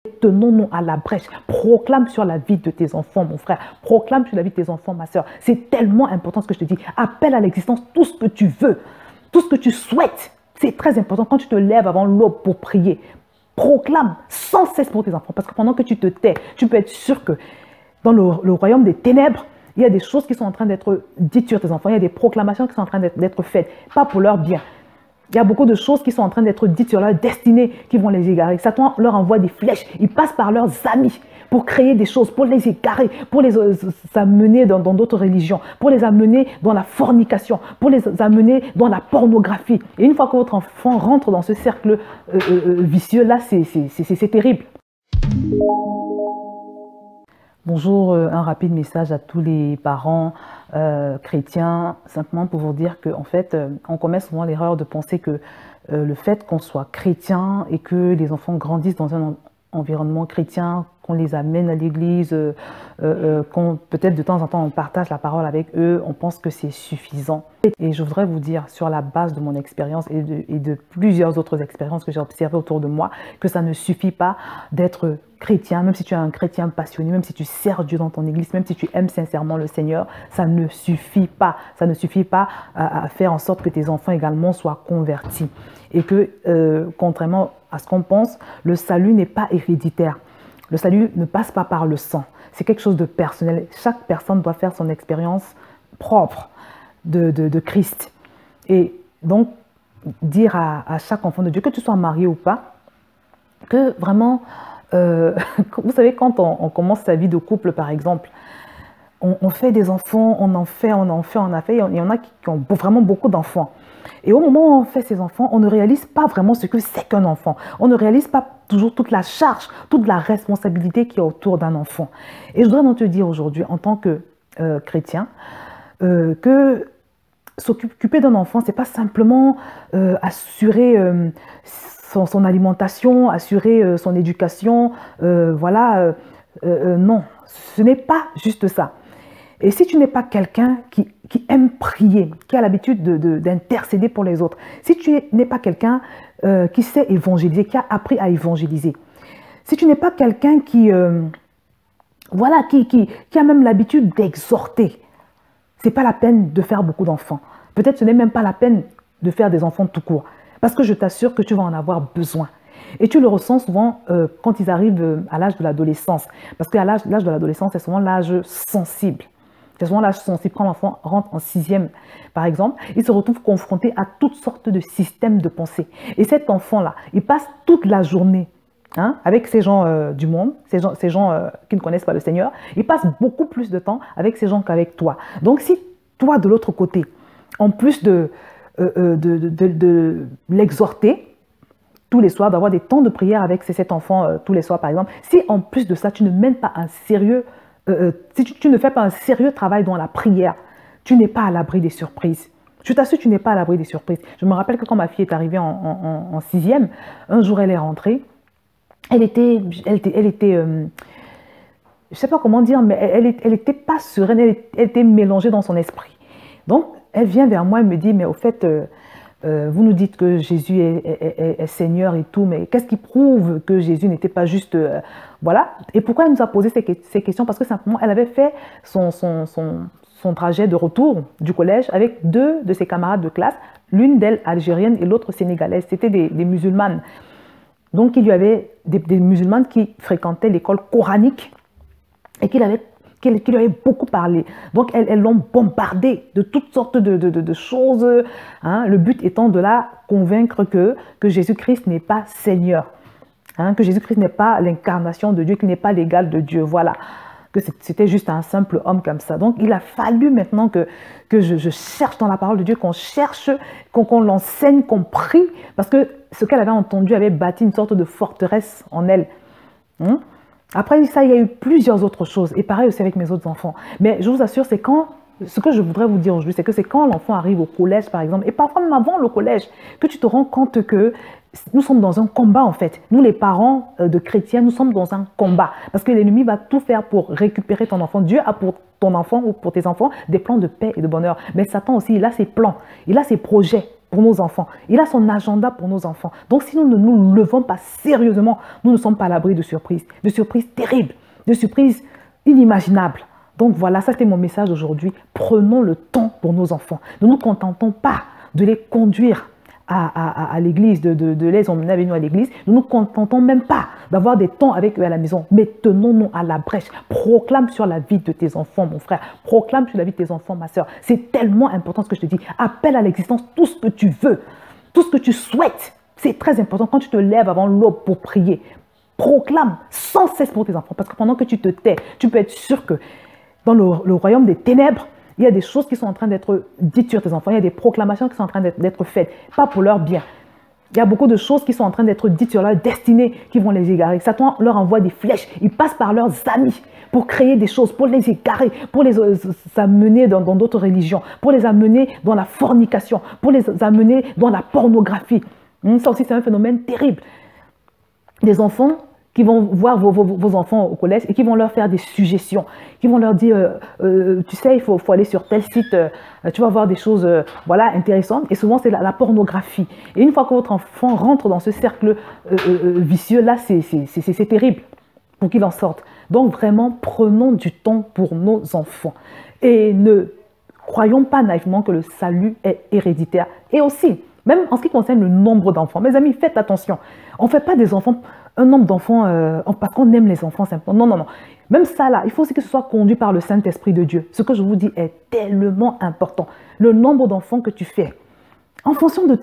Tenons-nous à la brèche. Proclame sur la vie de tes enfants, mon frère. Proclame sur la vie de tes enfants, ma soeur. C'est tellement important ce que je te dis. Appelle à l'existence tout ce que tu veux, tout ce que tu souhaites. C'est très important quand tu te lèves avant l'aube pour prier. Proclame sans cesse pour tes enfants. Parce que pendant que tu te tais, tu peux être sûr que dans le royaume des ténèbres, il y a des choses qui sont en train d'être dites sur tes enfants. Il y a des proclamations qui sont en train d'être faites. Pas pour leur bien. Il y a beaucoup de choses qui sont en train d'être dites sur leur destinée qui vont les égarer. Satan leur envoie des flèches. Ils passent par leurs amis pour créer des choses, pour les égarer, pour les amener dans d'autres religions, pour les amener dans la fornication, pour les amener dans la pornographie. Et une fois que votre enfant rentre dans ce cercle vicieux, là, c'est terrible. Bonjour, un rapide message à tous les parents chrétiens, simplement pour vous dire qu'en fait, on commet souvent l'erreur de penser que le fait qu'on soit chrétien et que les enfants grandissent dans un environnement chrétien, qu'on les amène à l'église, qu'on peut-être de temps en temps on partage la parole avec eux, on pense que c'est suffisant. Et je voudrais vous dire, sur la base de mon expérience et de plusieurs autres expériences que j'ai observées autour de moi, que ça ne suffit pas d'être chrétien, même si tu es un chrétien passionné, même si tu sers Dieu dans ton église, même si tu aimes sincèrement le Seigneur, ça ne suffit pas. Ça ne suffit pas à faire en sorte que tes enfants également soient convertis. Et que, contrairement à ce qu'on pense, le salut n'est pas héréditaire. Le salut ne passe pas par le sang. C'est quelque chose de personnel. Chaque personne doit faire son expérience propre de Christ. Et donc, dire à chaque enfant de Dieu, que tu sois marié ou pas, que vraiment, vous savez, quand on commence sa vie de couple, par exemple, on fait des enfants, on a fait. Il y en a qui ont vraiment beaucoup d'enfants. Et au moment où on fait ces enfants, on ne réalise pas vraiment ce que c'est qu'un enfant. On ne réalise pas toujours toute la charge, toute la responsabilité qui est autour d'un enfant. Et je voudrais donc te dire aujourd'hui, en tant que chrétien, que s'occuper d'un enfant, ce n'est pas simplement assurer son alimentation, assurer son éducation, voilà. Non, ce n'est pas juste ça. Et si tu n'es pas quelqu'un qui aime prier, qui a l'habitude d'intercéder pour les autres, si tu n'es pas quelqu'un qui sait évangéliser, qui a appris à évangéliser, si tu n'es pas quelqu'un voilà, qui a même l'habitude d'exhorter, ce n'est pas la peine de faire beaucoup d'enfants. Peut-être ce n'est même pas la peine de faire des enfants tout court, parce que je t'assure que tu vas en avoir besoin. Et tu le ressens souvent quand ils arrivent à l'âge de l'adolescence, parce qu'à l'âge de l'adolescence, c'est souvent l'âge sensible. C'est souvent l'âge sensible. Quand l'enfant rentre en 6e, par exemple, il se retrouve confronté à toutes sortes de systèmes de pensée. Et cet enfant-là, il passe toute la journée avec ces gens du monde, ces gens qui ne connaissent pas le Seigneur. Il passe beaucoup plus de temps avec ces gens qu'avec toi. Donc si toi, de l'autre côté, en plus de l'exhorter tous les soirs, d'avoir des temps de prière avec cet enfant tous les soirs, par exemple, si en plus de ça, tu ne mènes pas un sérieux si tu ne fais pas un sérieux travail dans la prière, tu n'es pas à l'abri des surprises. Je t'assure, tu n'es pas à l'abri des surprises. Je me rappelle que quand ma fille est arrivée en 6e, un jour elle est rentrée, elle était je ne sais pas comment dire, mais elle n'était pas sereine, elle était mélangée dans son esprit. Donc, elle vient vers moi et me dit, mais au fait, vous nous dites que Jésus est Seigneur et tout, mais qu'est-ce qui prouve que Jésus n'était pas juste... voilà. Et pourquoi elle nous a posé ces questions? Parce que simplement, elle avait fait son trajet de retour du collège avec 2 de ses camarades de classe, l'une d'elles algérienne et l'autre sénégalaise. C'était des musulmanes. Donc, il y avait des musulmanes qui fréquentaient l'école coranique et qui lui avait beaucoup parlé. Donc, elles l'ont bombardée de toutes sortes de choses, le but étant de la convaincre que Jésus-Christ n'est pas Seigneur, que Jésus-Christ n'est pas l'incarnation de Dieu, qu'il n'est pas l'égal de Dieu, voilà, que c'était juste un simple homme comme ça. Donc, il a fallu maintenant que je cherche dans la parole de Dieu, qu'on cherche, qu'on l'enseigne, qu'on prie, parce que ce qu'elle avait entendu avait bâti une sorte de forteresse en elle. Après ça, il y a eu plusieurs autres choses, et pareil aussi avec mes autres enfants. Mais je vous assure, ce que je voudrais vous dire aujourd'hui, c'est que c'est quand l'enfant arrive au collège, par exemple, et parfois même avant le collège, que tu te rends compte que nous sommes dans un combat, en fait. Nous, les parents de chrétiens, nous sommes dans un combat, parce que l'ennemi va tout faire pour récupérer ton enfant. Dieu a pour ton enfant ou pour tes enfants des plans de paix et de bonheur. Mais Satan aussi, il a ses plans, il a ses projets pour nos enfants. Il a son agenda pour nos enfants. Donc, si nous ne nous levons pas sérieusement, nous ne sommes pas à l'abri de surprises terribles, de surprises inimaginables. Donc voilà, ça c'était mon message aujourd'hui. Prenons le temps pour nos enfants. Ne nous contentons pas de les conduire à l'église, de les emmener avec nous à l'église. Nous ne nous contentons même pas d'avoir des temps avec eux à la maison. Mais tenons-nous à la brèche. Proclame sur la vie de tes enfants, mon frère. Proclame sur la vie de tes enfants, ma soeur. C'est tellement important ce que je te dis. Appelle à l'existence tout ce que tu veux, tout ce que tu souhaites. C'est très important quand tu te lèves avant l'aube pour prier. Proclame sans cesse pour tes enfants. Parce que pendant que tu te tais, tu peux être sûr que dans le royaume des ténèbres, il y a des choses qui sont en train d'être dites sur tes enfants. Il y a des proclamations qui sont en train d'être faites, pas pour leur bien. Il y a beaucoup de choses qui sont en train d'être dites sur leur destinée qui vont les égarer. Satan leur envoie des flèches. Ils passent par leurs amis pour créer des choses, pour les égarer, pour les amener dans d'autres religions, pour les amener dans la fornication, pour les amener dans la pornographie. Ça aussi, c'est un phénomène terrible. Des enfants qui vont voir vos enfants au collège et qui vont leur faire des suggestions, qui vont leur dire, tu sais, il faut aller sur tel site, tu vas voir des choses voilà, intéressantes. Et souvent, c'est la pornographie. Et une fois que votre enfant rentre dans ce cercle vicieux-là, c'est terrible pour qu'il en sorte. Donc, vraiment, prenons du temps pour nos enfants. Et ne croyons pas naïvement que le salut est héréditaire. Et aussi, même en ce qui concerne le nombre d'enfants, mes amis, faites attention. On ne fait pas des enfants... un nombre d'enfants, parce qu'on aime les enfants simplement. Non, non, non. Même ça, là, il faut aussi que ce soit conduit par le Saint-Esprit de Dieu. Ce que je vous dis est tellement important. Le nombre d'enfants que tu fais, en fonction de...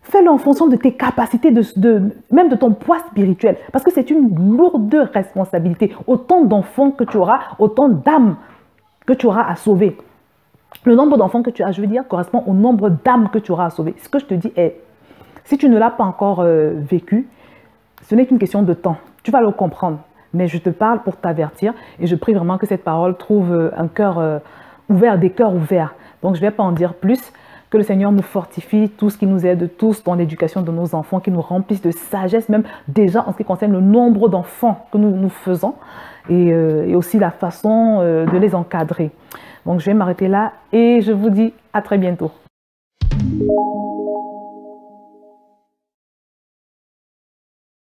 Fais-le en fonction de tes capacités, même de ton poids spirituel. Parce que c'est une lourde responsabilité. Autant d'enfants que tu auras, autant d'âmes que tu auras à sauver. Le nombre d'enfants que tu as, je veux dire, correspond au nombre d'âmes que tu auras à sauver. Ce que je te dis est, si tu ne l'as pas encore vécu, ce n'est qu'une question de temps. Tu vas le comprendre. Mais je te parle pour t'avertir et je prie vraiment que cette parole trouve un cœur ouvert, des cœurs ouverts. Donc, je ne vais pas en dire plus. Que le Seigneur nous fortifie, tous qui nous aident, tous dans l'éducation de nos enfants, qui nous remplissent de sagesse, même déjà en ce qui concerne le nombre d'enfants que nous faisons et aussi la façon de les encadrer. Donc, je vais m'arrêter là et je vous dis à très bientôt.